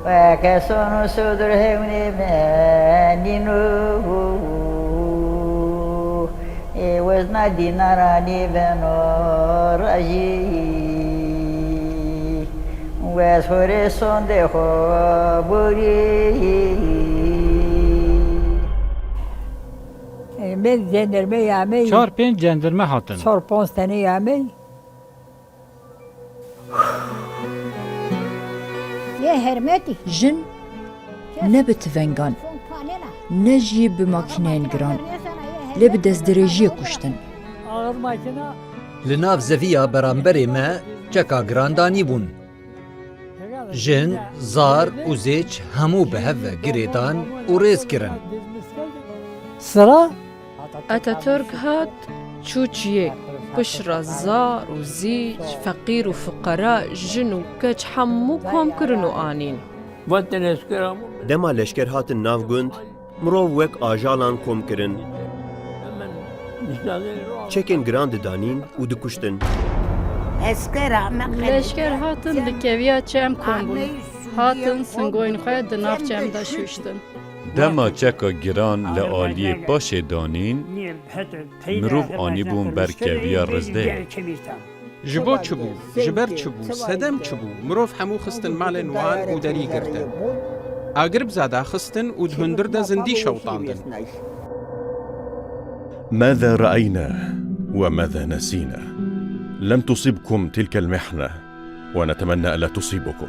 وكسون سدر هوني بانينو وزنا ديناراني بنو راجي وسوري سونده خبوري من جندرمه یامی 4-5 جندرمه هاتن 4-5 تنه یامی یه هرمتی جن نبتفنگان نجی بماکینین گران لب دست درجی کشتن ağır makine Li nav zeviya beramberê me çeka girandanî bûn. Jin, zar û zêç hemû bi hev ve girêdan û rêz kirin. sıra Atatürk hat çûçiyê pişra zar û zîç, feqîr û fuqara, jin û keç hemû kom kirin û anîn. Dema leşker hatin nav gund, mirov wek ajalan kom kirin. Çekên giran didanîn û dikuştin. Leşker hatin li keviya çem kombun. Hatin singoyn xwe di nav çem da şûştin. Dema çeka giran li aliyê paşê danîn, mirov anîbûn ber keviya rizdeyê. Ji bo çibû, ji ber çibû, sedem çibû, mirov hemû xistin malên wan û derî girtin. Agir bi zada xistin û di hundir de zindî şewtandin. ماذا رأينا وماذا نسينا؟ لم تصبكم تلك المحنة ونتمنى ألا تصيبكم.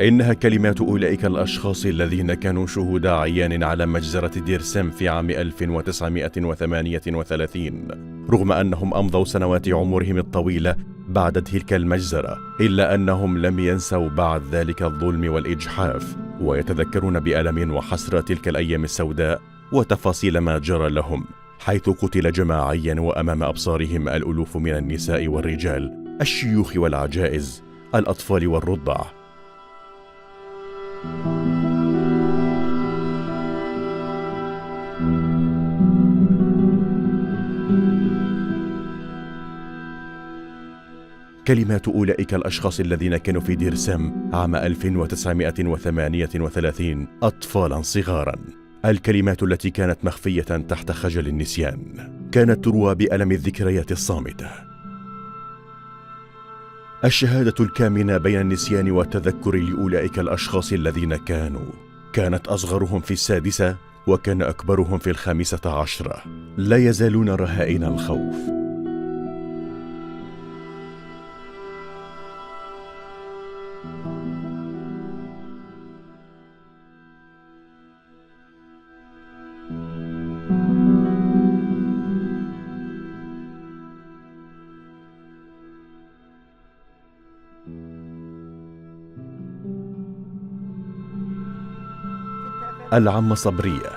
إنها كلمات أولئك الأشخاص الذين كانوا شهود عيان على مجزرة دير سم في عام 1938. رغم أنهم أمضوا سنوات عمرهم الطويلة بعد تلك المجزرة، إلا أنهم لم ينسوا بعد ذلك الظلم والإجحاف، ويتذكرون بألم وحسرة تلك الأيام السوداء وتفاصيل ما جرى لهم، حيث قتل جماعيا وأمام أبصارهم الألوف من النساء والرجال، الشيوخ والعجائز، الأطفال والرضع. كلمات أولئك الأشخاص الذين كانوا في دير سم عام 1938 أطفالا صغارا، الكلمات التي كانت مخفية تحت خجل النسيان كانت تروى بألم الذكريات الصامتة. الشهادة الكامنة بين النسيان والتذكر لأولئك الأشخاص الذين كانت أصغرهم في 6 وكان أكبرهم في 15، لا يزالون رهائن الخوف. العمة صبرية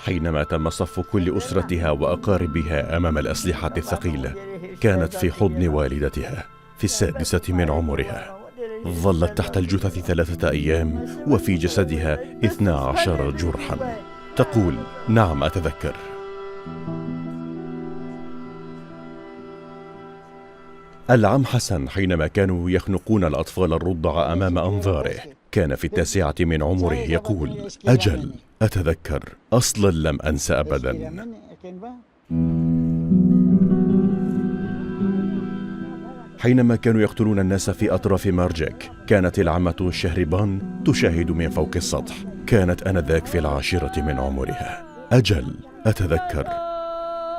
حينما تم صف كل أسرتها وأقاربها أمام الأسلحة الثقيلة كانت في حضن والدتها في 6 من عمرها. ظلت تحت الجثث 3 أيام وفي جسدها 12 جرحا. تقول: نعم أتذكر. العم حسن حينما كانوا يخنقون الأطفال الرضع أمام أنظاره كان في 9 من عمره يقول: أجل أتذكر، أصلا لم أنسى أبدا. حينما كانوا يقتلون الناس في أطراف مارجك كانت العمة شهربان تشاهد من فوق السطح. كانت آنذاك في 10 من عمرها. أجل أتذكر.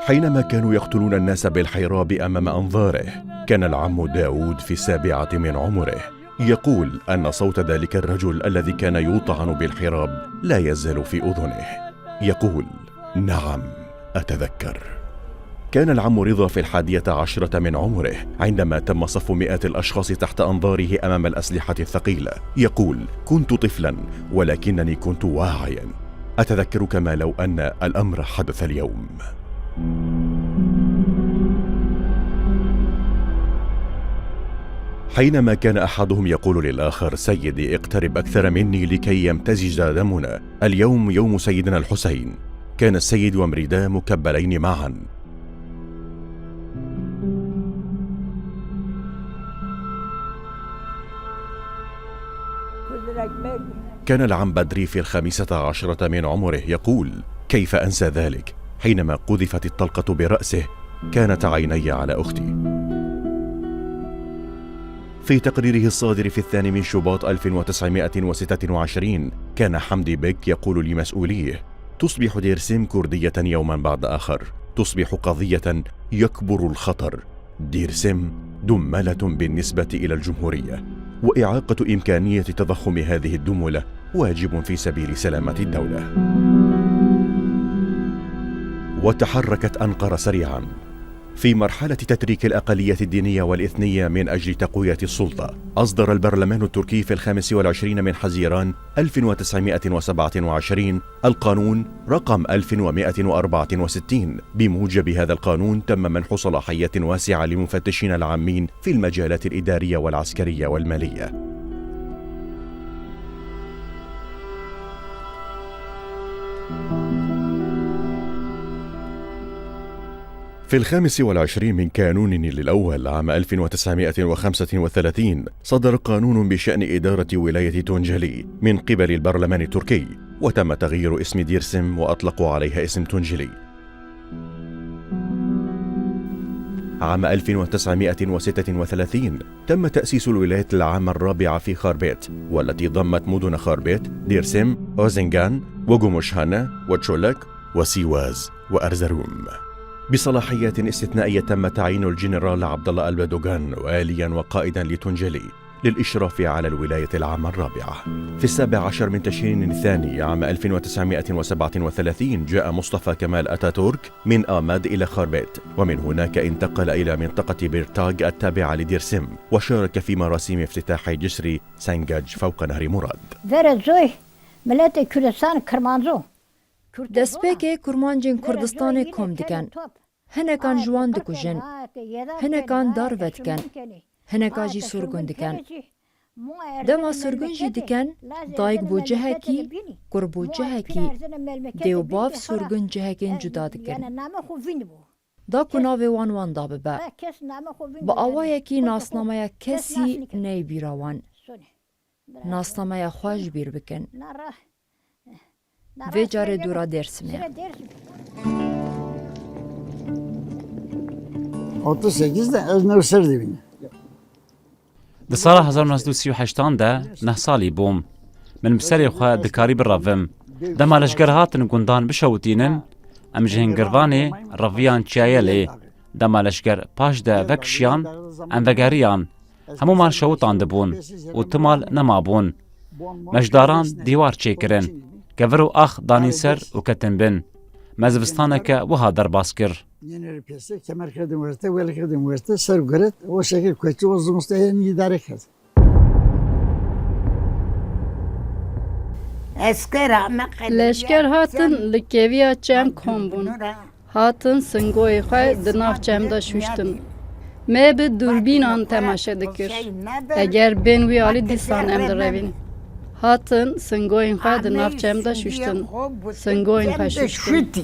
حينما كانوا يقتلون الناس بالحراب أمام أنظاره كان العم داود في 7 من عمره يقول أن صوت ذلك الرجل الذي كان يطعن بالحراب لا يزال في أذنه. يقول: نعم أتذكر. كان العم رضا في 11 من عمره عندما تم صف مئات الأشخاص تحت أنظاره أمام الأسلحة الثقيلة. يقول: كنت طفلا ولكنني كنت واعيا. أتذكر كما لو أن الأمر حدث اليوم. حينما كان أحدهم يقول للآخر: سيدي اقترب أكثر مني لكي يمتزج دمنا، اليوم يوم سيدنا الحسين، كان السيد ومريداه مكبلين معا. كان العم بدري في 15 من عمره يقول: كيف أنسى ذلك؟ حينما قذفت الطلقة برأسه كانت عيني على أختي. في تقريره الصادر في 2 من شباط 1926 كان حمدي بك يقول لمسؤوليه: تصبح ديرسم كردية يوما بعد آخر، تصبح قضية يكبر الخطر. ديرسم دملة بالنسبة إلى الجمهورية، وإعاقة إمكانية تضخم هذه الدملة واجب في سبيل سلامة الدولة. وتحركت أنقرة سريعا في مرحلة تتريك الأقلية الدينية والإثنية من أجل تقوية السلطة. أصدر البرلمان التركي في 25 من حزيران 1927 القانون رقم 1164. بموجب هذا القانون تم منح صلاحيات واسعة للمفتشين العامين في المجالات الإدارية والعسكرية والمالية. في 25 من كانون الأول عام 1935 صدر قانون بشأن إدارة ولاية تونجلي من قبل البرلمان التركي، وتم تغيير اسم ديرسم وأطلقوا عليها اسم تونجلي. عام 1936 تم تأسيس الولاية العامة الرابعة في خاربيت، والتي ضمت مدن خاربيت، ديرسم، أوزنغان، وغوموشهانا، وتشولك، وسيواز، وأرزروم. بصلاحيات استثنائية تم تعيين الجنرال عبد الله البدوغان واليا وقائدا لتونجلي للإشراف على الولاية العامة الرابعة. في 17 من تشرين الثاني عام 1937 جاء مصطفى كمال أتاتورك من آماد إلى خاربيت، ومن هناك انتقل إلى منطقة بيرتاغ التابعة لديرسم، وشارك في مراسم افتتاح جسر سنجاج فوق نهر مراد. دەستپێکێ کورمانجên Kurdistanê kom dikin. Hinekan ciwan dikujin, hinekan dar vedikin, hineka jî surgun dikin. Dema surgun jî dikin, dayîk bû cihekî, kur bû cihekî, dêwbav surgun cihekên cuda dikin. Da ku navê wan da bibe. Bi awayekî nasnameya kesî neybîra wan. Nasnameya xwe ji bîr bikin. Vê carê dûra Dêrsimê. 38 de ez newser dibîne. Di sala 1938 de neh salî bûm. Min bi serê xwe dikarî birevim. Dema leşger hatin gundan bişewitînin, em ji hingirvanê reviyan Çiyayelê. Dema leşger paş de vekişiyan, em vegeriyan. Hemûman şewitan dibûn û timal nemabûn. Meşdaran dîwar çêkirin. Gevir û ax danîn ser û ketin bin. Me zivistaneke wiha derbas kir. Yeneri piyasaya Kemerkırdı Üniversite, Velikırdı Üniversite, Servgeret, o şekil köçü o zımıstayeni idare kırdı. Leşker hatin li keviya çem kombun. Hatin singoyê xwe di nav çemda şûştin. Me bi durbînan temaşe dikir. Eger bên wî alî dîsan em direvîn. Hatin singoyên xwe di nav çemda şûştin. Singoyên xwe şûştin.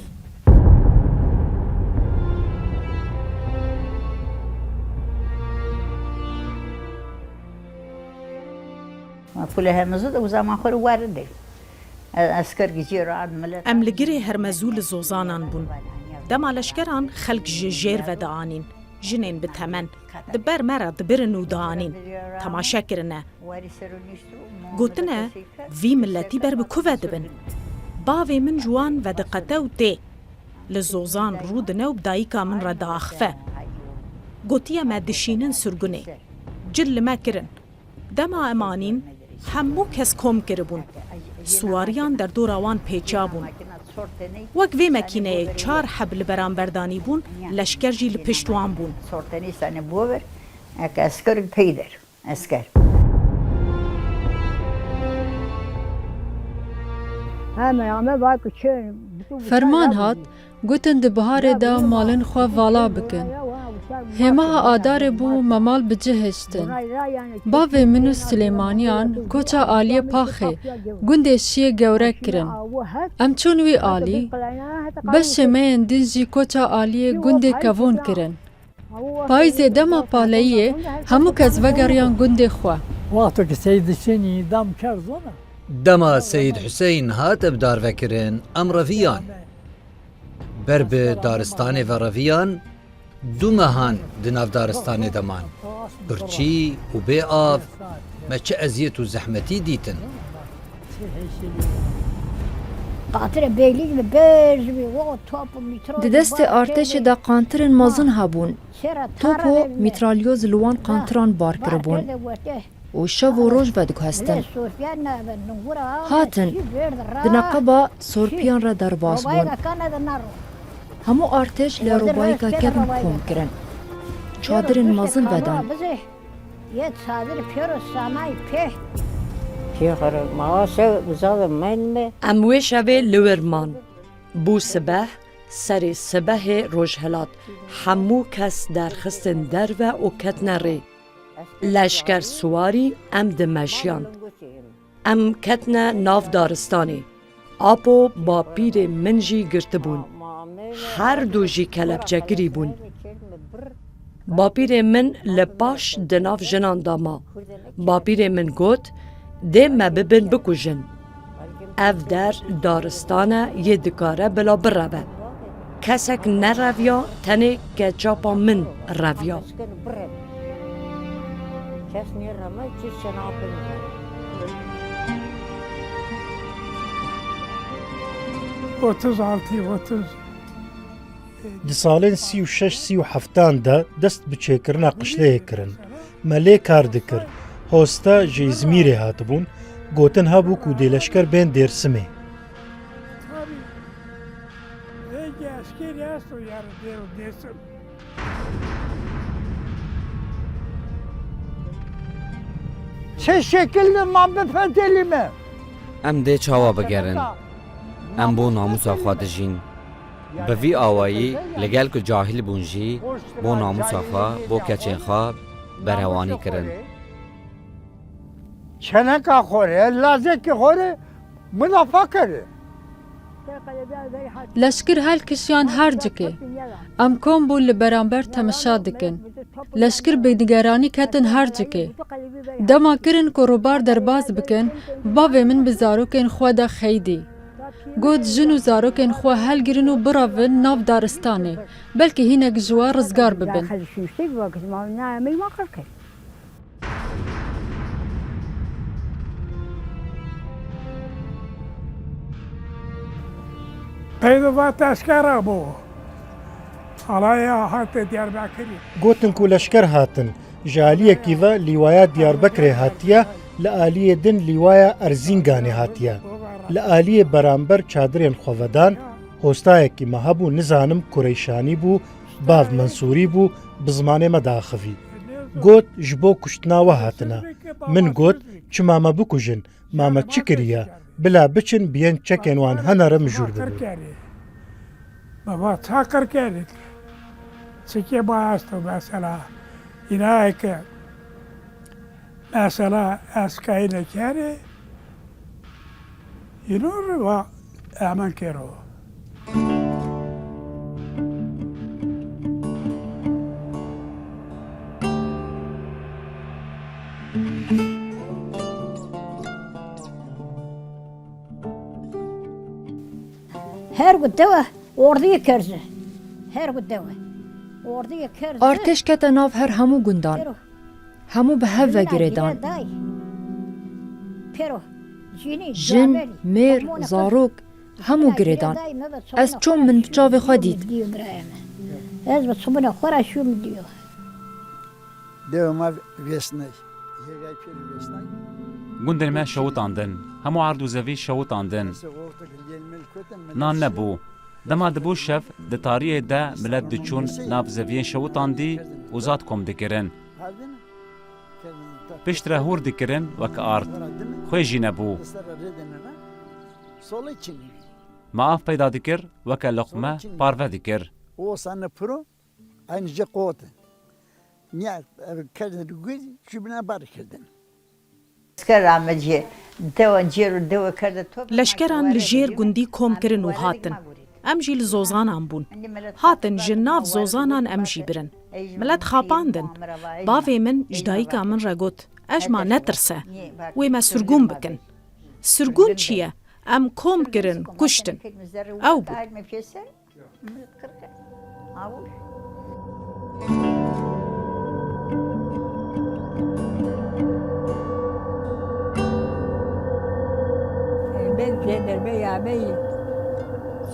Em li girê hermezû li zozanan bûn. Dema leşkeran xelk ji jêr ve dianîn. Jinên bi temen di ber me re dibirin û dianîn. Temaşe kirine. Gotine vî milletî ber bi ku ve dibin. Bavê min ciwan ve diqete û tê. Li zozan rû dine û bi dayîka min re diaxife. Gotiye me dişînin surgunê. Cil li me kirin. Dema em anîn hemû kes kom kiribûn. Suwariyan derdora wan pêça bûn. Wek vê mekîneyê çar heb li beramberdanî bûn, leşker jî li pişt wan bûn. Ferman hat, gotin di biharê de malên xwe vala bikin. Hêmeha adarê bû memal bi cih hiştin. Bavê min û Silêmaniyan koça aliyê Paxê gundê şiyê gewrek kirin. Em çûn wî alî, beşê me yên din jî koça aliyê gundê kevûn kirin. Payîzê dema paleyiyê hemû kes vegeriyan gundê xwe. وقتی که سید چینی دم کرد زونه دەما سید حوسین هاتە بدارڤەکردن ئەم ڕەڤیان بەر بە دارستانê ve ڕەڤیان دوو مەهان di nav daristanê deman birçî û bê av me çi eziyet û zehmetî dîtin. Di destê artêşê de qantirên mezin hebûn. Top û mîtralyoz li wan qantiran bar kiribûn û şev û roj vediguhestin. Hatin di neqeba sorpiyan re derbas bûn. Hemû artêş li robayeka kevin kom kirin. Çadirên mezin vedan. Em wê şevê li wirman. Bû sibeh, serê sibehê rojhilat hemû kes derxistin derve û ketine rê. Leşker suwarî em dimeşiyand. Em ketine nav daristanê. Apo bapîrê min jî girtibûn. Her du jî kelepçekirî bûn. Bapîrê min li paş di nav jinan da ma. Bapîrê min got, dê me bibin bikujin. Ev der daristane yê dikare bila bireve. Kesek nereviya tenê keçapa min reviya. Di salên 36-37 de dest bi çêkirina qişleyê kirin. Me lê kar dikir. Hosta ji İzmîrê hatibûn, gotin hebû ku dê leşker bên Dêrsimê. چه شکل ما بفهمتلی mi? Em dê çawa bigerin. Em bû namusa xwe dijîn. Bi vî awayî li gel ku cahîl bûn jî bû namusa xwe bû keçên xwe berhewanî kirin. Çeneka xore, lazekî xore müdafaa kere. Leşkir helkişiyan her cikê. Em kom bû li beramber temeşa dikin. Leşkir bêdigeranî ketin her cikê. Dema kirin ku robar derbas bikin, bavê min bi zarokên xwe de xeydî. Got jin û zarokên xwe helgirin û biravin nav daristanê. Belkî hinek ji we rizgar bibin. Gotin ku leşker hatin, ji aliyekî ve lîwaya Diyarbekirê hatiye, li aliyê din lîwaya Erzînganê hatiye. Li aliyê beramber çadirên xwe vedan, hostayekî me hebû nizanim Kureyşanî bû, bav Mensûrî bû, bi zimanê me daxivî. Got ji bo kuştina we hatine. Min got çima me bikujin, ma me çi kiriye? Bila biçin biyên çekên wan henere mijûr bibin. Baba çakır kedik. Çike bayastı mesela. İnayke mesela eskayla kere yinur ve aman kero. Her gün deva orduya kerze. Her gün deva. Orduya kerze. Artêş kete nav her hemû gundan. Hemû bi hev ve girêdan. Jin, mêr, zarok, hemû girêdan. Ez çom min bi çavê xwe dît. Ez bi çomuna xwe re şûm diyor. Devama vesnay. Vesnay. Gundên me şewitandin. Hemû erd û zevî şewitandin. Nan nebû. Dema dibû şev di tariyê de millet diçûn nav zeviyên şewitandî û zat kom dikirin. Piştre hûr dikirin wek ard. Xwê jî nebû. Me av peyda dikir weke loqme parve dikir. O sana pro aynıca qote. Niye kadın güz şubuna barkırdın. Leşkeran li jêr gundî kom kirin û hatin. Em jî li zozanan bûn. Hatin ji nav zozanan em jî birin. ملت خاپاندن باوی من جدایکا من را گوت اش ما نترسه وی ما سرگون بکن سرگون چیه؟ ام کم کرن کشتن او بو Ben gendarme yameyi,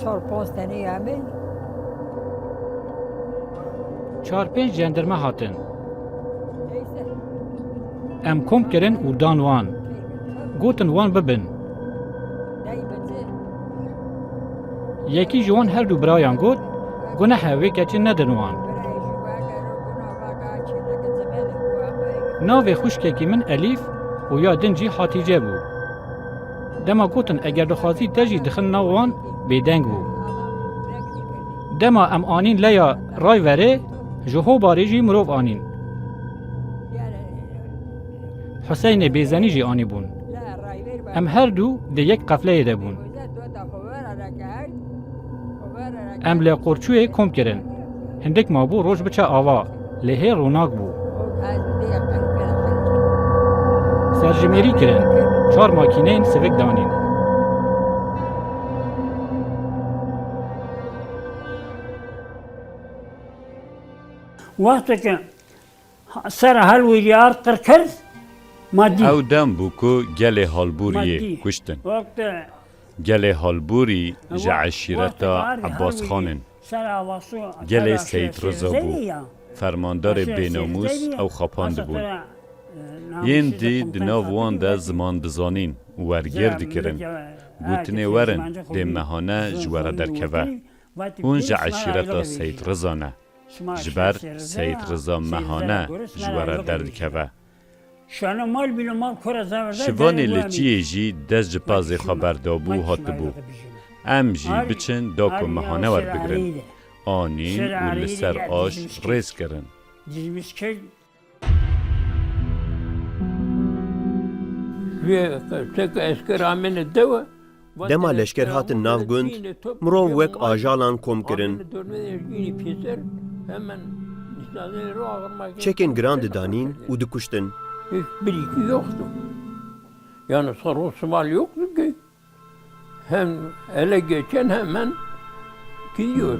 sorpostane yameyi. 4-5 جندرمه هاتن ام کم کرن و دان وان گوتن وان ببن یکی جوان هر دو برایان گوت گونه هاوی کچی ندن وان ناوی خوشکی که من الیف و یا دنجی حاتیجه بو دما گوتن اگر دخوازی تجی دخل نوان بیدنگ بو دما ام آنین لیا رای وره جهو باریجی مروف آنین حسین بیزنی جی آنی بون ام هر دو ده یک قفله ده بون ام لی قرچوی کم کرن هندک ما بو روش بچه آوا لیه روناک بو سرجمیری کرن 4 ماکینین سوک دانین وقتی که سر هلویار قر کرد مادی او دم بوکو گل هالبوری کشتن گل هالبوری جا عشیرتا عباس خانن گل سید رضا بو فرماندار بیناموس او خاپاند بون ین دی دناوان ده زمان دزانین ورگرد کرن گوتنه ورن ده مهانه جواره درکوه اون جا عشیرتا سید رضا نه جبر سید رضا مهانه جواره دردکوه شوانی لچیه جی دست جپازی خبردابو هات بو ام جی بچن داکو مهانه ور بگرن آنین و لسر آش ریز کرن دما لشکر هات ناو گند مرو وک آجالان کم کرن چکن گراند دانین و دکشتن Hiçbiri yoktu. Yani sarı Osman yoktu ki. Hem ele geçen hemen gidiyor.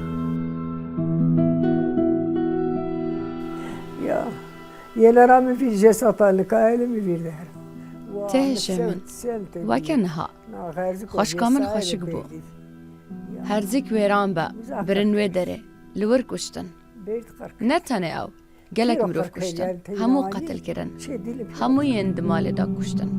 Ya, yeler mi bir cesatarlık aile mi verdi? تهجمن وکنها خوشکامن خوشک بو هرزیک ویران با برنوی داره لور کشتن نه تنه او گلک مروف کشتن همو قتل کرن همو یند مال دا کشتن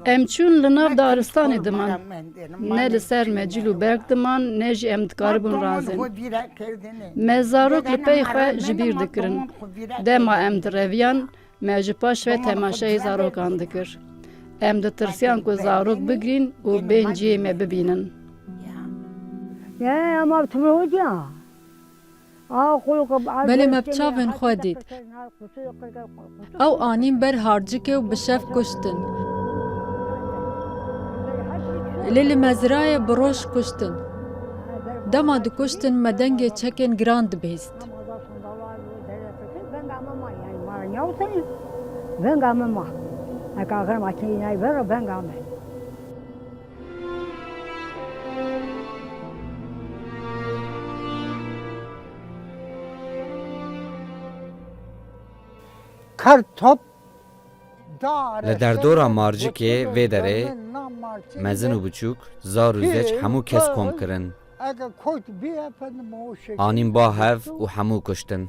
ام چون لناف دارستان دمان نه لسر مجیل و برگ دمان نه جی ام دکاربون رازن مزاروک لپی خواه جبیر دکرن دما ام درویان مجپاش و تماشای زاروکان دکر ام دترسیان کو زاروک بگرین و بینجی می ببینن یا ما بتموجا بله مبچاون خودید او آنیم بر هارجکه و بشف کشتن لیل مزرای بروش کشتن دما دو کشتن مدنگ چکن گراند بیست لدر دورا مارجی که وی داره مزن و بچوک زار و زیچ همو کس کم کرن آنیم با هف و همو کشتن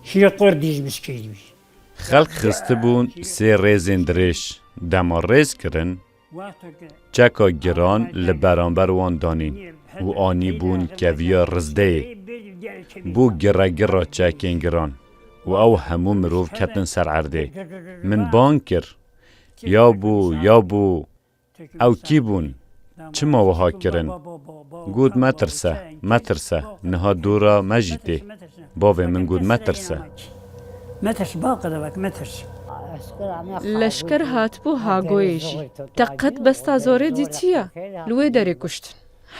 شیر قردیش بسکیدی خلق خسته بون سه ریزین درش دما ریز کرن چکا گران لبرانبر وان دانین و آنی بون کویا رزده بو گره گره چکین گران و او همو مروف کتن سر عرده من بانکر یا بو او کی بون چما وها کرن گود مترسه نها دورا مجیته باوی من گود مترسه لشکر هاتبو هاگویجی تقد بستا زوره دیتیه لوی داره کشتن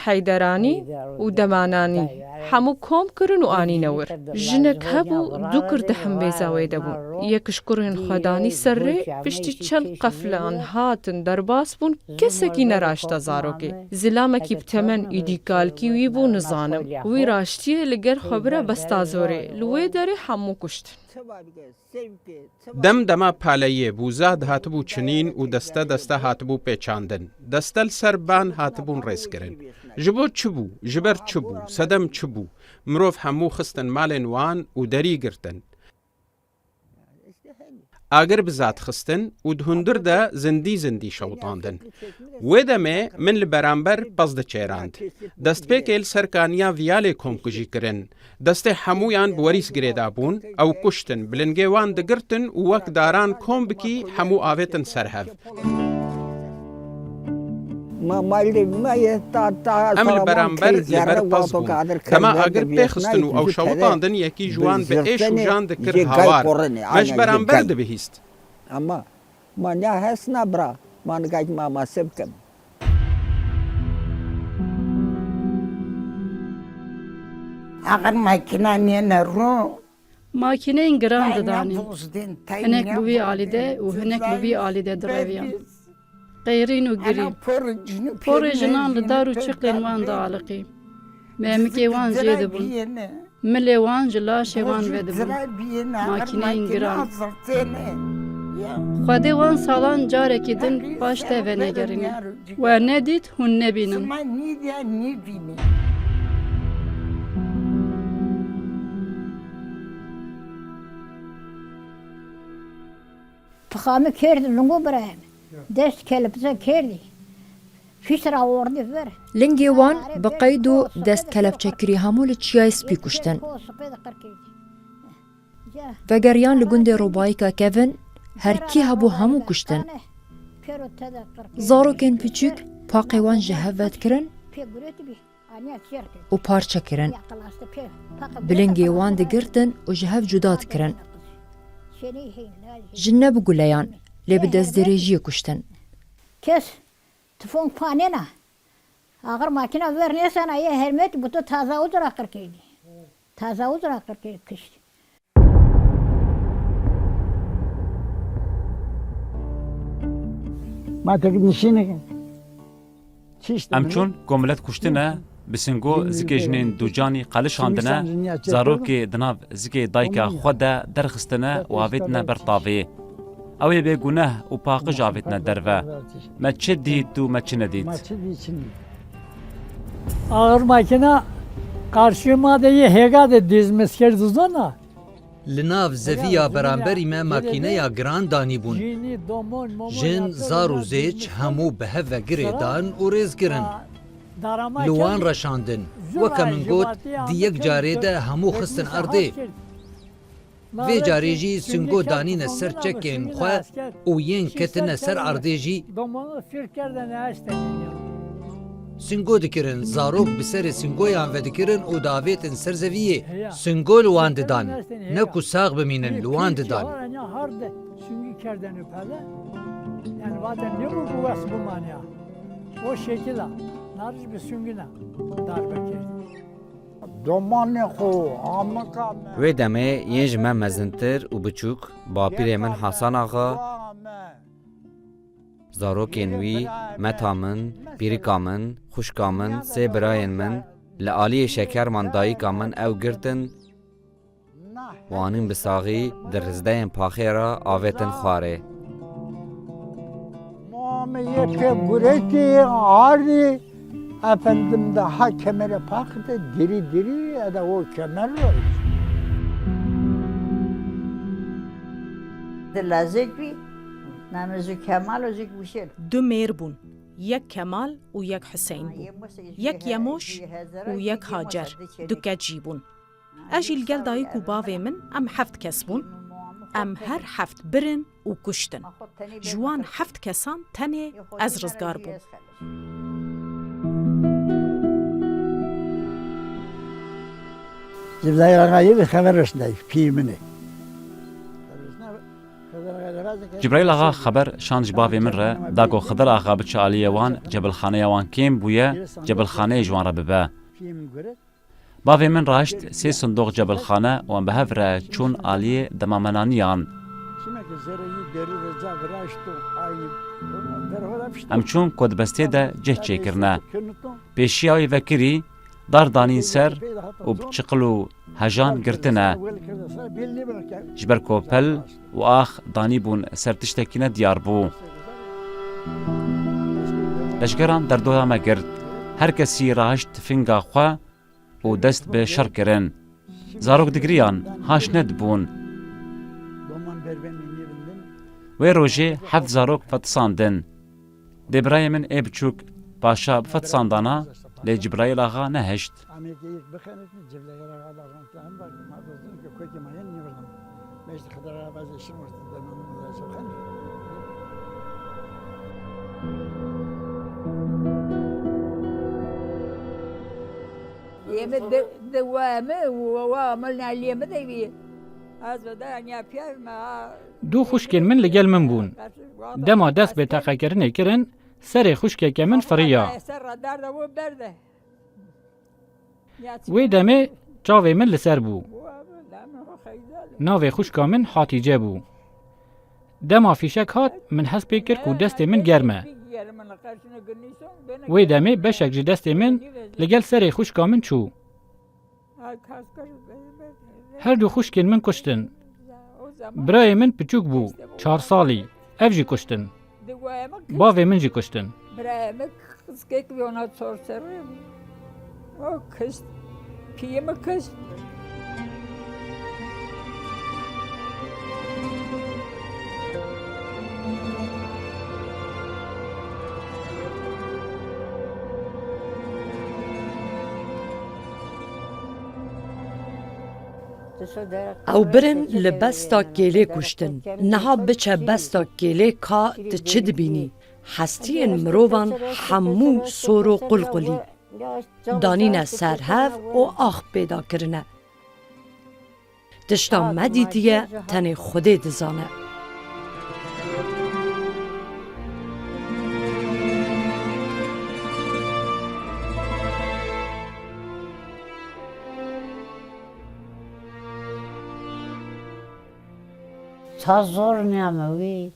حیدرانی و دمانانی همو کام کرن و آنی نور جنک هبو دو کرده هم بیزاوی دبون یکش کرن خدانی سره پشتی چل قفلان هاتن درباس بون کسکی نراشتا زاروکه زلامکی بتمن ایدیکالکی وی بو نزانم وی راشتیه لگر خبره بستا زوره لوی داره همو کشتن دم دما پالیه بوزاد هاتبو چنین و دسته هاتبو پیچاندن دستل سربان هاتبون ریس کرن جبو چبو جبر چبو سدم چبو مروف همو خستن مالن وان و دری گرتن آگر بزاد خستن و دهندر ده زندی شوطاندن و دمه من لبرانبر پزده چیراند دست پیکل سرکانیا ویاله کم کجی کرن دست همویان بوریس گریدا بون او کشتن بلنگوان دگرتن و وک داران کم بکی همو آویتن سرهف امل برانبر لبر پز بون دما اگر پیخستن او شوطاندن یکی جوان به ایش و جان دکر هوار مش برانبر ده بهیست اما من یا هست نبرا من گاج ما سبکم اگر ماکینه نه رو ماکینه این گران دادانی هنک بوی آلیده و هنک بوی آلیده درویان غیرین و گری پر جنان لدارو چقلین وان دا عالقی مهمکی وان زیده بون ملی وان جلاشه وان ویده بون ماکینه این گران خواده وان سالان جاره که دن باش تیوه نگرینه و ندید هون نبینن Pakamı kerdi lungu bırakım. Dest kelepse kerdi. Fişra ordi ver. لنگی وان بقید و دست کلبچکری همو لچیای سپی کشتن و گریان لگند روبایکا کوین هر کی هبو همو کشتن زاروکن پیچوک پاقی وان جهوت کرن و پارچه کرن بلنگی وان دگرتن و جهو جداد کرن جنب گلیان لب دست دریجی کشتن کس تفون پانه نه اگر ماکینه ور نیستن ایه هرمت بتو تازه ودرا کرکی تازه ودرا کرکی کشت ما تقدر نشینه امچون گملت کشتنه بسنگو زکی جنین دو جانی قلش هاندنه زاروکی دناو زکی دایکا خوده درخستنه و آویتنه برطاوی اوی به گناه و پاقش آویتنه دروه ما چه دید و ما چه ندید Ağır makine karşıma da ye hega de dizmes kerdi zona. لناف زەڤیا بەرامبەری me ماکینەیە گران دانیبوون ژن زار و زێچ هەموو بە هەڤە گرێدان و ڕێزگرن لوان ڕەشاندن وەکە من گوت دیەک جارێدە هەموو خستن ئەردێ vê carê jî singo danîne ser çekên xwe û yên ketine ser erdê jî singo dikirin zarok bi serê singoyan ve dikirin û davêtin ser zeviyê singo li wan didan ne ku sağ bimînin li wan didan وی دمه یه جمع مزنتر و بچوک باپیر من حسن آقا زاروکین وی متامن پیریکامن خوشکامن سه براین من لعالی شکر من دایکامن او گرتن وانین بساغی در رزدین پاخی را آویتن خواره Efendim daha kemere baktı, diri ya da o kemer var. Lazikvi, namazı Kemal o zik bişer. دو میر بون یک کمال و یک حسین بون یک یموش و یک هاجر دو کجی بون اجیل گل دایک و باوی من ام هفت کس بون ام هر هفت برن و کشتن جوان هفت کسان تنه از رزگار بون جبلای آقایی به خبرش نی پی منه جبرائیل آغا خبر شانج باوی من را داگو خضر آغا بچه آلیه وان جبل خانه وان کیم بویه جبل خانه جوان را ببه باوی من راشت سی صندوق جبل خانه وان به هفره چون آلیه دمامنانیان ام چون کد بسته ده جه چه کرنه پیشی آوی وکری دار دانین سر و بچقلو هجان گرتنه جبر کوپل و آخ دانی بون سرتشتکینه دیار بو لشگران در دوامه گرد هر کسی راشت فنگا خواه و دست به شر کرن زاروک دگریان هاش ند بون و روژه 7 زاروک فتساندن دبرای من ای بچوک پاشا بفتساندانا لی جبرائیل آغا نهشت دو خوشکین من لگل من بون دما دست به تاقه کرنه کرن سر خوشکه که من فریا وی دمه چاوه من لسر بو ناوه خوشکا من حاتیجه بو دما فیشک هات من حس بکر که دست من گرمه وی دمه بشک جی دست من لگل سر خوشکا من چو هر دو خوشکین من کشتن برای من پچوک بو 4 سالی اف جی کشتن باوی من جی کشتن او برن لبستا گیله کشتن نها بچه بستا گیله کا چه دبینی هستین مروان همو سورو قلقلی دانین سرهف و آخ پیدا کرنه دشتا مدیدیه تن خوده دزانه تا زور نیاموی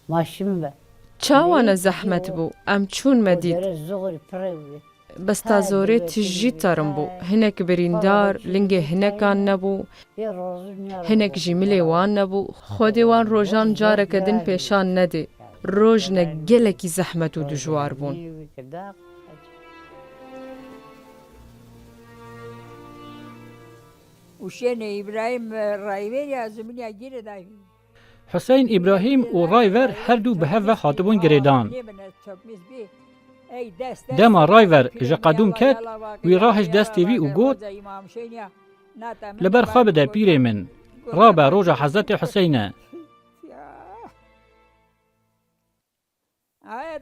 ماشین به چاوانه زحمت بو ام چون مدید بس تا زوره تجی تارم بو هنک بریندار لنگ هنکان نبو هنک جیملی وان نبو خودی وان روژان جاره کدن پیشان نده روژ نگله کی زحمت و دجوار بون وشين إبراهيم رايفير يا زميلي أجير دايم حسین ابراهیم و رایور هر دو به هفه خاطبون گریدان دما رایور جا قدوم کد وی راهش دستی وی و گوت لبر خواب ده پیر من رابع روژا حضرت حسینه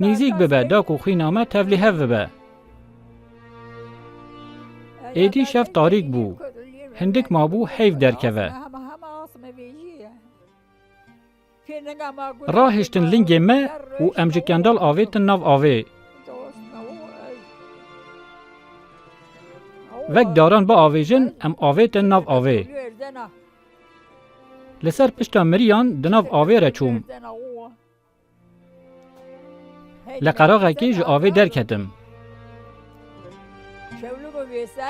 نیزیک ببه داکو خینامه تفلی هف ببه ایدی شف تاریک بو هندک مابو حیف درکوه راهشتن لنگ ما و امجکندال آویتن ناو آوی وک داران با آویجن ام آویتن ناو آوی لسر پشتا مریان دناو آوی را چوم لقراغه که جو آوی در کتم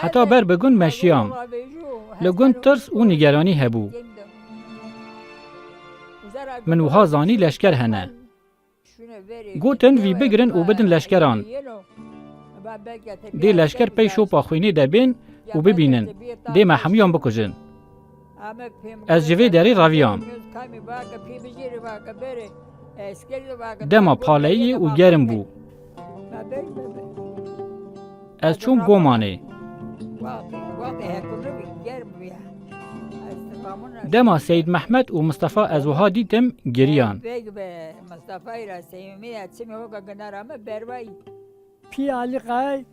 حتی بر بگون مشیام لگون ترس و نگرانی هبو من وها زانی لشکر هنه گوتن وی بگرن و بدن لشکران دی لشکر پی شوپا خوینه در بین و ببینن دی ما همیان بکجن از جوی داری راویام دما پالایی و گرم بو از چون گومانه دما سید محمد و مصطفی از وها دیدم گریان پی علی قای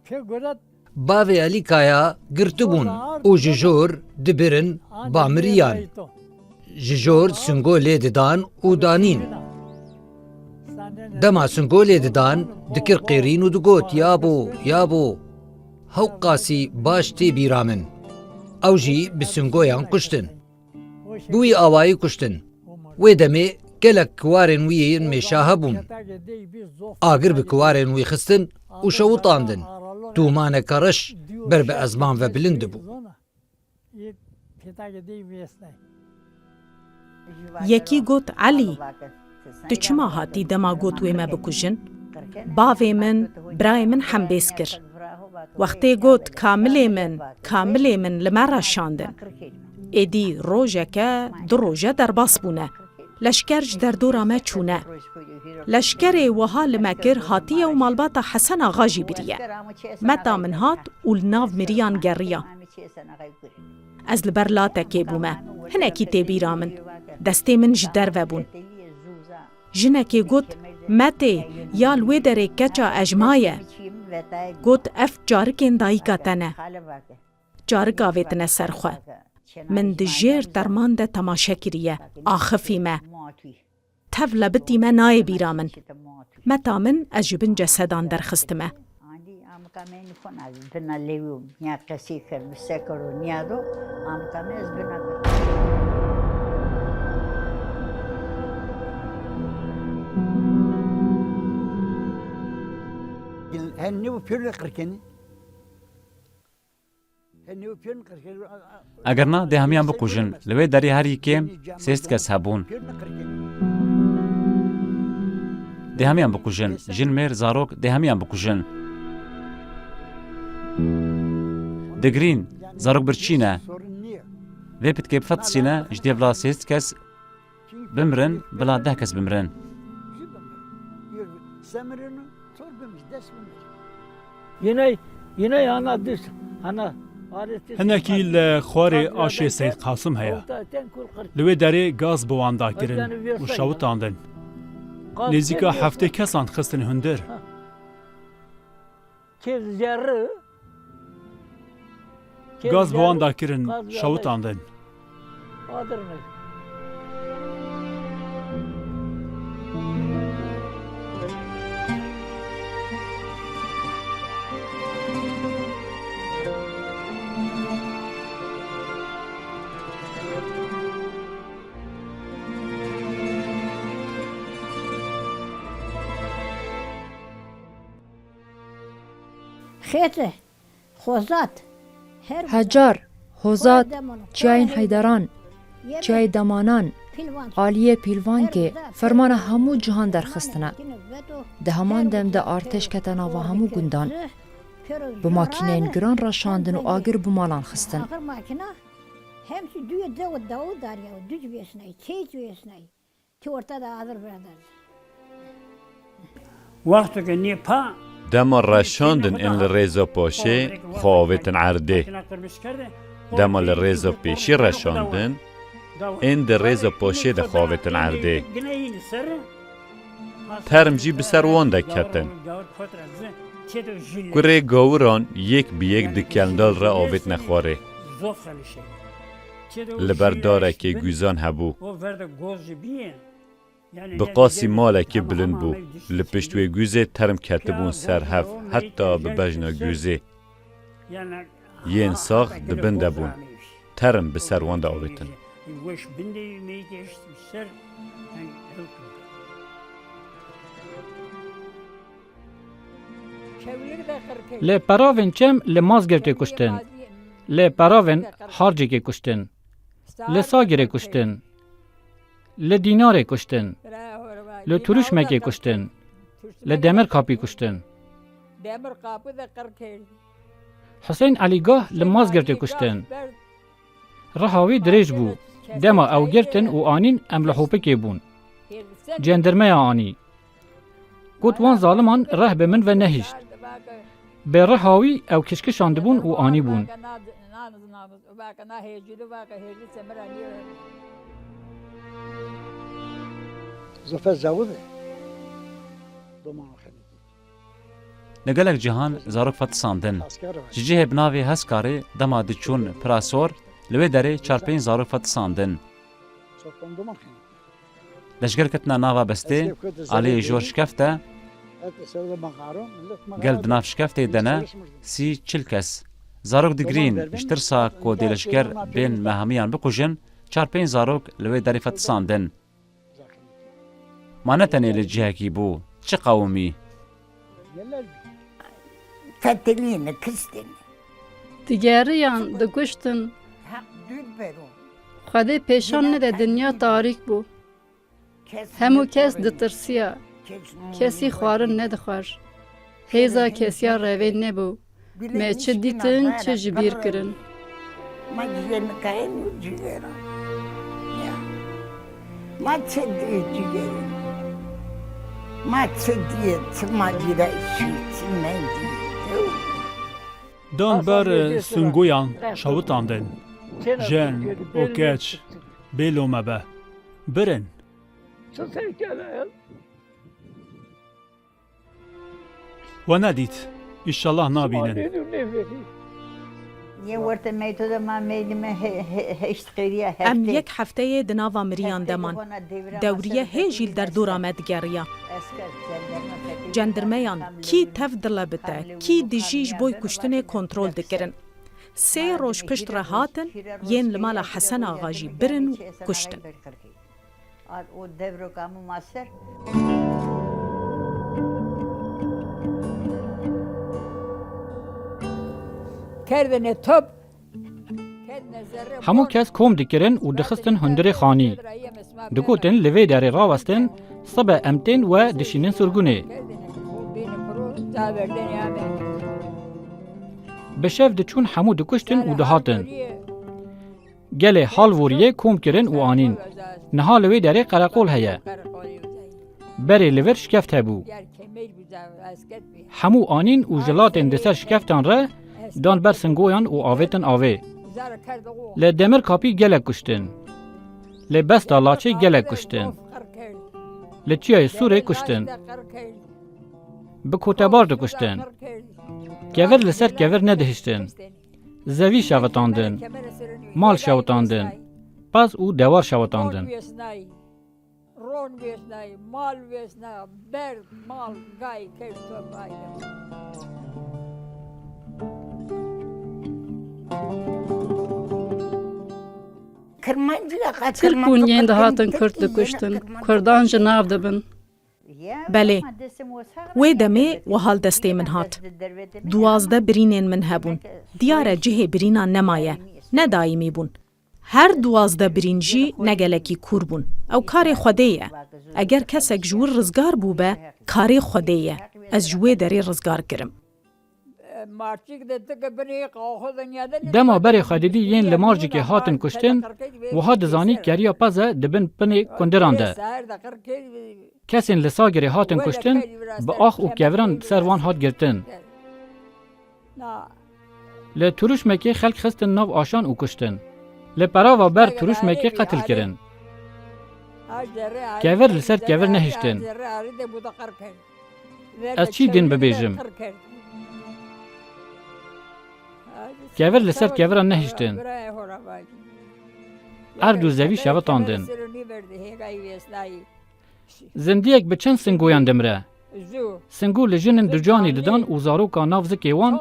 پی گرد باوێ ئەلیکایە گرتبوون و ji jor dibirin bamiriyan. Ji jor singolê didan û danîn. Dema singolê didan dikir qêrîn û digot yabo hew qasî baş tê bîra min. Ew jî bi singoyan kuştin. Bi wî awayî kuştin. Wê demê gelek kiwarên wî yên mêşa hebûn. Agir bi kiwarên wî xistin û şewitandin. Tûmaneka reş ber bi ezman ve bilind dibû. Yekî got Elî, tu çima hatî dema got wê me bikujin? Bavê min, birayê min hembêz kir. Wextê got kamilê min li me reşandin. Êdî rojeke, du roje derbas bûne. Leşker ji derdora me çûne. Leşkerê wiha li me kir hatiye û malbata Hesen axa jî biriye. Meta min hat û li nav miriyan geriya. Ez li ber latekê bûme, hinekî tê bîra min. Destê min ji derve bûn. Jinekê got, metê ya li wê derê keça ejma ye. Got ev carikên dayîka te ne. Carika vê tune ser xwe. Min di jêr derman de temaşe kiriye, axifî me. Tev lebitî me nayê bîra min. Meta min ez ji bin cesedan derxistime. ئەگەر نا دێ هەمیان بکوژن لەوێ دەری هەری کێم سێست کەس هەبوون دێ هەمیان بکوژن ژن مێر زارۆک دێ هەمیان بکوژن دەگرین زارۆک برچینە vê pitkê bifetişîne ji dê bila sêst kes bimirin bila 10 kes bimirin. Yine yana düş. Hinekî li xwarê aşê Seyd Qasim heye. Li wê derê gaz bi wan dakirin û şewitandin. Nêzîka heftê kesan xistin hundir. Gaz bi wan dakirin şewitandin. خێتە خۆزات هەجار هۆزات چیایên heyderan çiyayê demanan aliyê pîlvankê fermana hemû cihan derxistine di heman dem de artêş kete nava hemû gundan bi makîneyên giran reşandin û agir bi malan xistin dema reşandin ên li rêza paşê xwavêtin erdê. Dema li rêza pêşî reşandin ên di rêza paşê de xwavêtin erdê. Term jî bi ser wan de ketin. Ku rê gawiran yek bi yek di kelndal re avêtine xwarê. Li ber darekê guzan hebû. Bi qasî malekê bilind bû. Li pişt wê guzê term ketibûn ser hev heta bi bejna guzê. Yên sax di bin de bûn. Term bi ser wan de avêtin. Lê peravên çem li Mazgirtê kuştin. Lê peravên Harcekê kuştin. Li Sagirê kuştin. Li Dînarê kuştin. Li Turuşmekê kuştin. Li Demirkapî kuştin. Hüseyn Elîgah li Mazgirtê kuştin. Reha wî dirêj bû. Dema ew girtin û anîn em li Hopekê bûn. Cendirmeya anî. Got wan zaliman reh bi min ve nehîşt. Bê reha wî ew kişkişan dibûn û anî bûn. لەگەلێک جیهان zarok fetisandin. Ji cihê bi navê Hezkarê dema diçûn Pirasor li wê derê 4-5 zarok fetisandin. Leşger ketine nava bestê, aliyê jor şikefte, gel di nav şikeftê de ne 30-40 kes. Zarok digirîn ji tirsa ku dê leşger bên mehemiyan bikujin, 4-5 zarok li wê derê fetisandin. Ma ne tenê li cihekî bû, çi qewmî? Fetelini, kıstini. Digeriyan dikuştin. Xwedê pêşan nede dinya tarîk bû. Hemû kes ditirsiya. Kesî xwarin nedixwar. Hêza kesiya revê nebû. Me çi dîtin, çi ji bîr kirin. Ma ciğerini kayın mı ciğeri? Ma çi diye ciğeri? Ma çi diye çıma gira işi, çimen diye. دان بر سنگویان شوتاندن جن و کچ بیلو مبه برن و ندید ایشالله نابینن ام یک هفته دناوا مریان دمان دوریه هیجیل در دورا مدگریا جندرمیان کی تف دلا بته کی دیجیج بوی کشتن کنترل دکرن 3 روز پشت را هاتن ین لمالا حسن آغاجی برن و کشتن کردن توپ همو کس کوم دکرن و دخستن هندر خانی دکوتن لوی داری راوستن صبح امتن و دشینن سرگونه بشف دچون همو دکشتن و دهاتن گله حال وریه کوم کرن و آنین نها لوی داری قرقول هیا بری لور شکفت هبو همو آنین و جلاتن دسر شکفتان را دان بر سنگویان و آویتن آوی ل دمر کاپی گلک کشتن ل بستا لاچه گلک کشتن ل چیای سوره کشتن به کوتبار دو کشتن گور لسر گور ندهشتن زوی شوتاندن مال شوتاندن پس او دوار شوتاندن رون ویسنای مال ویسنا برد مال گای کرد بای Kirkûn yên dihatin Kurd dikuştin, Kurdan ji nav dibin. بله وی دمه و حال دسته من هات 12 برینین من هبون دیاره جه برینا نمایه نه دایمی بون هر 12 برینجی نگلکی کور بون او کار خودیه اگر کسک جور رزگار بو به کار خودیه از جوی داری رزگار کرم دما بری خدیدی ین لمارجی که هاتن کشتن و ها دزانی کریا پزه دبن پنی کندرانده کسین لساگری هاتن کشتن با آخ و کوران سروان هات گرتن لتروش مکی خلق خستن ناو آشان او کشتن لپرا و بر تروش مکی قتل کرن کور لسر کور نهشتن از چی دین ببیجم کور لسر کوران نهشتن اردو زوی شوتاندن زندیک به چند سنگویان دمره سنگو لجنن درجانی ددان و زاروکا ناف زکیوان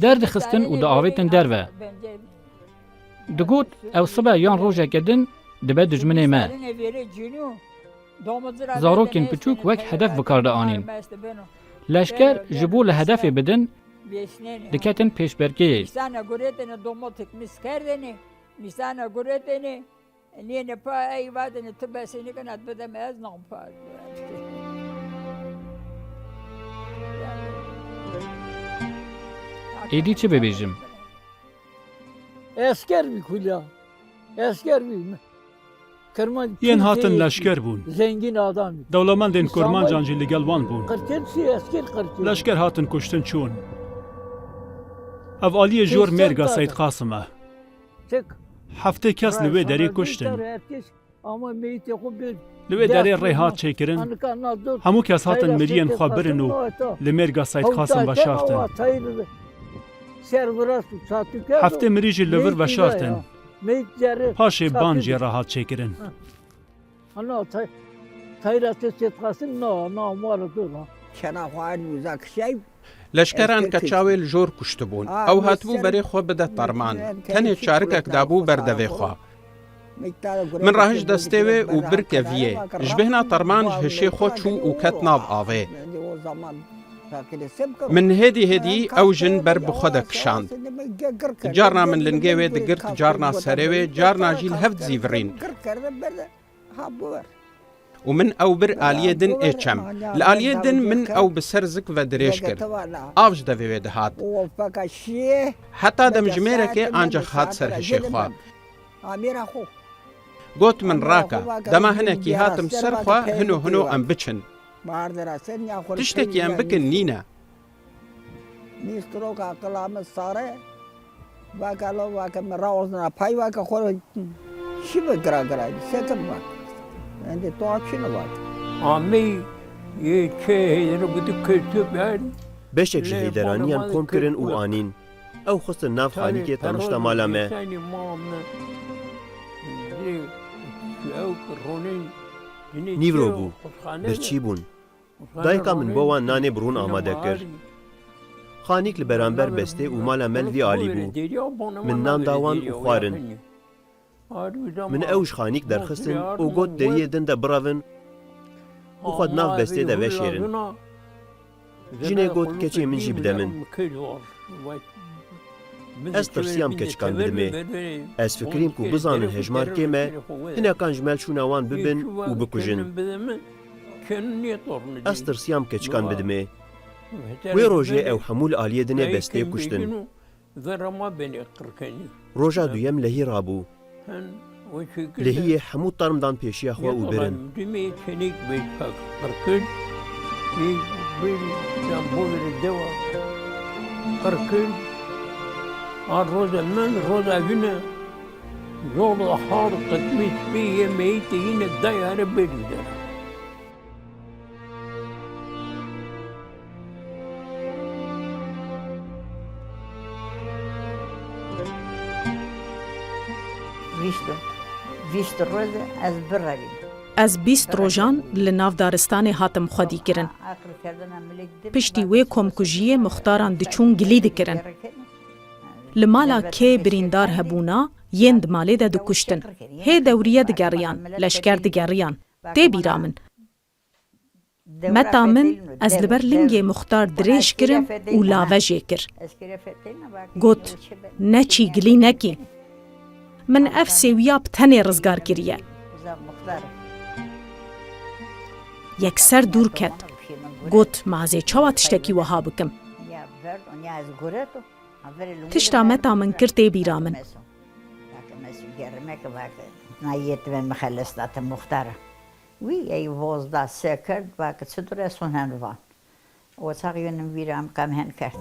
درد خستن و دعاویتن دروه دگوت او صبح یان روژه کدن دبه دجمنه ما زاروکین پچوک وک هدف بکارده آنین لشکر جبو لهدف بدن دکتن پیش برکیه Niye pa ay vadene tebesini kanat bedemez nampa. ایدی چه ببیجم؟ Esker mi kulya? Esker mi? Kerman ین هاتن لشکر بون zengin adam. دولمندین کرمان جانجی لگل وان بون Kırkırsi esker kırkır. لشکر هاتن کشتن چون اوالی جور مرگا سید قاسمه Çık. هفته کس لوی دری کشتن لوێ دەرێ ڕێهات چێکردن هەموو کەس هاتن مریەن خوا برن و لە مێرگا سەید قاسم بەشارتن هەفتێ مریژی لەڤر بەشارتن پاشێ بانجێ ڕاهات چێکردن لەشکەران کە چاوێل ژۆر کوشتبوون ئەو هاتبوو بەرێ خۆ بدە تەرمان تەنێ چارکێک دابوو بەردەوێ خوا من ڕاهش دەستێوێ و برکە ڤیێ ژبێنا تەرمان هشێ خۆ چوو و کەت ناو ئاوێ من هێدی ئەو ژن بەر بخۆ دەکشاند جارنا من لنگێوێ دگرت جارنا سەرێوێ جارنا ژیل هەفت زیڤڕین و من ئەو بر ئالیە دن ئێچەم لە ئالیە دن من ئەو بسەر زک بە درێژ کرد ئاوش دەوێ دەهات هەتا دەمژمێرەکێ ئانجە خات سەر هەشێ خوا گوت من ڕاکە دەما هەنێکی هاتم سەرخوا هەنۆ ئەم بچن تشتێکی ئەم بکن نینە بەشێک ji hêderaniyan kom kirin û anîn ew xistin nav xanîkê tenişta mala me nîvro bû birçî bûn dayika min bo wan nanê birûn amade kir xanîk li beramber bestê û mala me vî alî bû min nan da wan û xwarin min ew ji xanîk derxistin û got deriyê din de biravin û xwe di nav bestê de veşêrin jinê got keçê min jî bide min ez tirsiyam keçikan bidimê ez fikirîm ku bizanin hejmarkê me hinekan ji melçûna wan bibin û bikujin ez tirsiyam keçikan bidimê wê rojê ew hemû li aliyê dinê bestê kuştin roja duyem lehî rabû lehiyê hemû tarmdan pêşiya xwe û birin roza min roza hûne yola har qitmît bê yemeyî te yine dayare berîde Ez 20 rojan li nav daristanê hatim xwedî kirin. Piştî wê komkujiyê muxtaran diçûn gilî dikirin. Li mala kê birîndar hebûna yên di malê de dikuştin. Hê dewriye digeriyan, leşker digeriyan. Tê bîra min. Meta min ez li ber lingê muxtar dirêj kirim û lave jê kir. Got, neçî gilî nekî. Min ev sêwiya bi tenê rizgar kiriye. Yekser dûr ket. Got, mazê çawa tiştekî wiha bikim. Tişta meta min kir tê bîra min. Wî ey vozda se kir veke çi dure son hen van. O çaxiyên vîra em kam hen kert.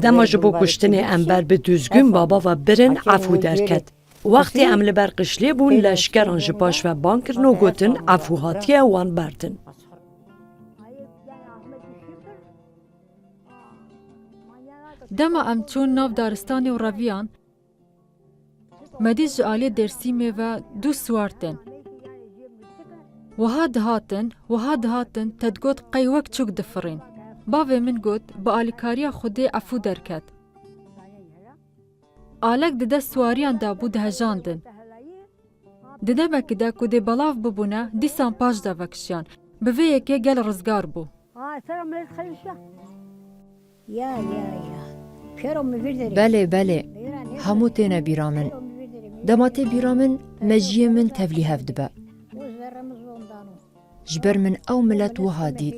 Dema ji bo kuştinê em ber bi düzgün baba ve birin efû derket. Wextê em li ber qişlê bûn leşkeran ji paş ve bankirin û gotin efû hatiye wan berdin. Dema em çûn nav daristanê û reviyan medî ji alê Dêrsimê ve du swartin. Wiha dihatin te digot qey wek çûk difirîn. Bavê min got bi alîkariya Xwedê efû derket. Alek di dest swariyan de bû dihejandin. Di demekê de ku dê belav bibûne dîsan paş de vekişiyan. Bi vê yekê gel rizgar bû. Belê, hemû têne bîra min. Dema tê bîra min, mejiyê min tevlî hev dibe. Ji ber min ew millet wiha dît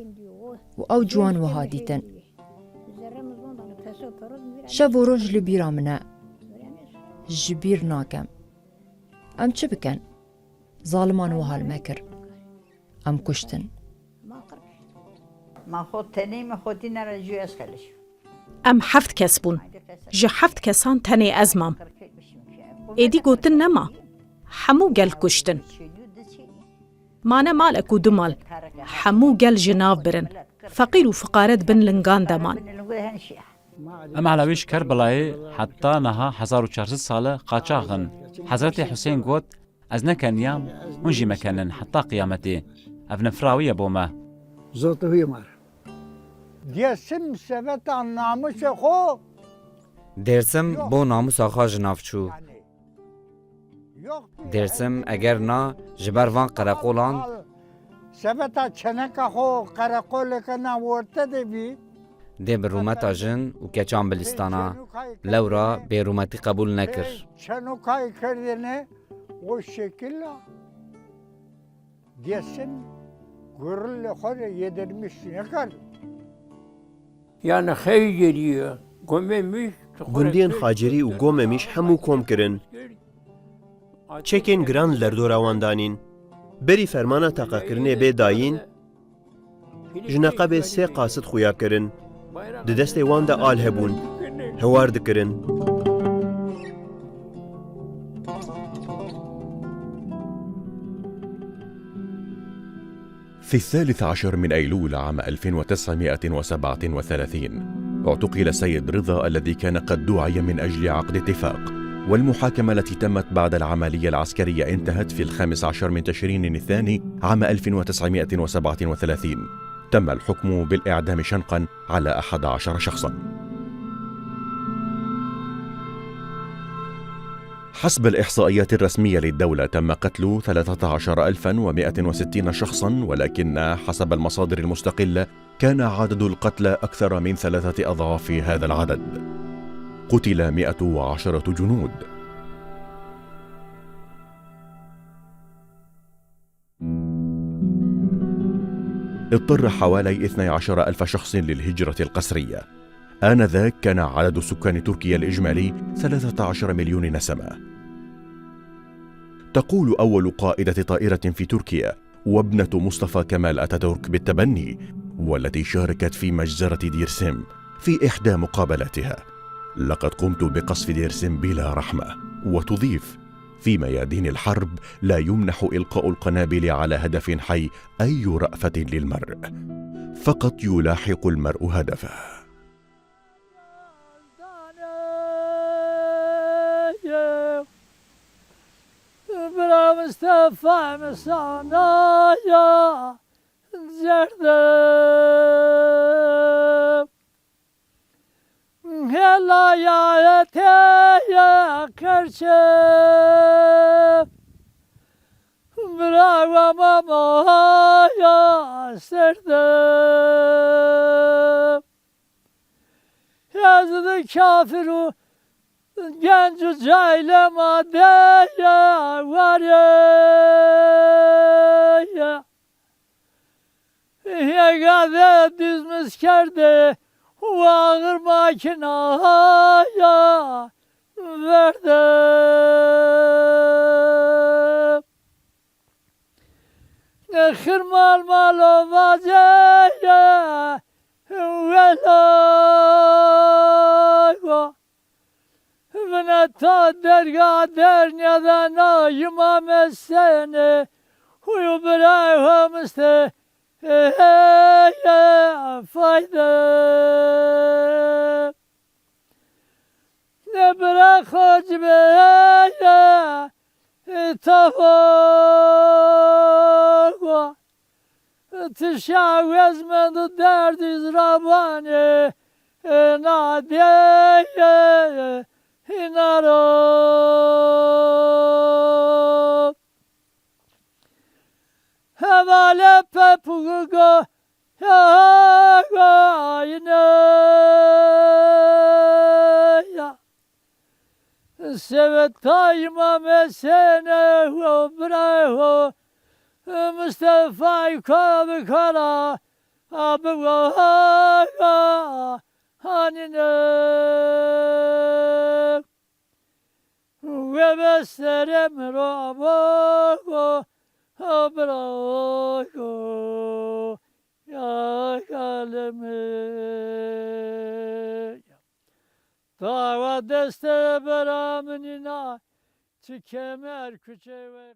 û ew ciwan wiha dîtin. Şev û roj li bîra min e. Ji bîr nakem. Em çi bikin? Zaliman wiha li me kir. Em kuştin. ئەم حەفت کەس بوون ji heft kesan tenê ez mam. Êdî gotin nema, hemû gel kuştin. Mane malek û du mal, hemû gel ji nav birin. Feqîr û fiqaret bin lingan deman. ام على ویش کربلای حتی نها 1400 ساله قاچاغن. حضرت حسین گوت از نکنیام اونجی مکنن حتی قیامتی. افن فراویه بومه. زوت هوی مار. دیسم سبت ناموس خو. درسم بو ناموس آخا جنافچو. درسم اگر نا جبر وان قرقولان سبت چنک خو قرقول کنا ورته دی. دێ بە ڕوومەتا ژن و کەچان بلیستانە لەورا بێڕوومەتی قبول نەکرد. چەنوکای کردنێ وە شکلە دیسن گوڕل لە خۆرە یەدەرمیش نەکرد. یانە خەیگەریە گۆمێمیش گوندیان خاجری و گۆمەمیش هەموو کۆم کردن. چێکێن گران لەردۆراواندانین بەری فەرمانە تەقەکردنێ بێ داین ژنەقە بێ سێ قاسد خویاکردن دەدەستێ واندا ئال هەبوون هەوار دکردن. في 13 من أيلول عام 1937 اعتقل سيد رضا الذي كان قد دُعي من أجل عقد اتفاق، والمحاكمة التي تمت بعد العملية العسكرية انتهت في 15 من تشرين الثاني عام 1937. تم الحكم بالإعدام شنقا على 11 شخصا. حسب الإحصائيات الرسمية للدولة تم قتل 13160 شخصا، ولكن حسب المصادر المستقلة كان عدد القتلى أكثر من 3 أضعاف هذا العدد. قتل 110 جنود. اضطر حوالي 12,000 شخص للهجرة القسرية. آنذاك كان عدد سكان تركيا الإجمالي 13 مليون نسمة. تقول أول قائدة طائرة في تركيا وابنة مصطفى كمال أتاتورك بالتبني، والتي شاركت في مجزرة ديرسم في إحدى مقابلاتها: لقد قمت بقصف ديرسم بلا رحمة. وتضيف: في ميادين الحرب لا يمنح إلقاء القنابل على هدف حي أي رأفة للمرء، فقط يلاحق المرء هدفه. هلا يا كرشه برا ماما يا سرده يا زد كافر genç caylema deya var ya gade dizmiş kerde ağır makinaya verdi. Ne kırmal malo vacaya vela Vene ta derga dernyada na imam sene huyu bırakmıştı fayda ne bırak hacbe tava tişavez med derdiz rabane nadiye Hinaro Havale pepugo ya Sevetayma mesene ho braho Mustafa kabkara abwa hanine وبسرم رابو أبراكو يا كلمة Dava deste beramınına, kemer küçe ve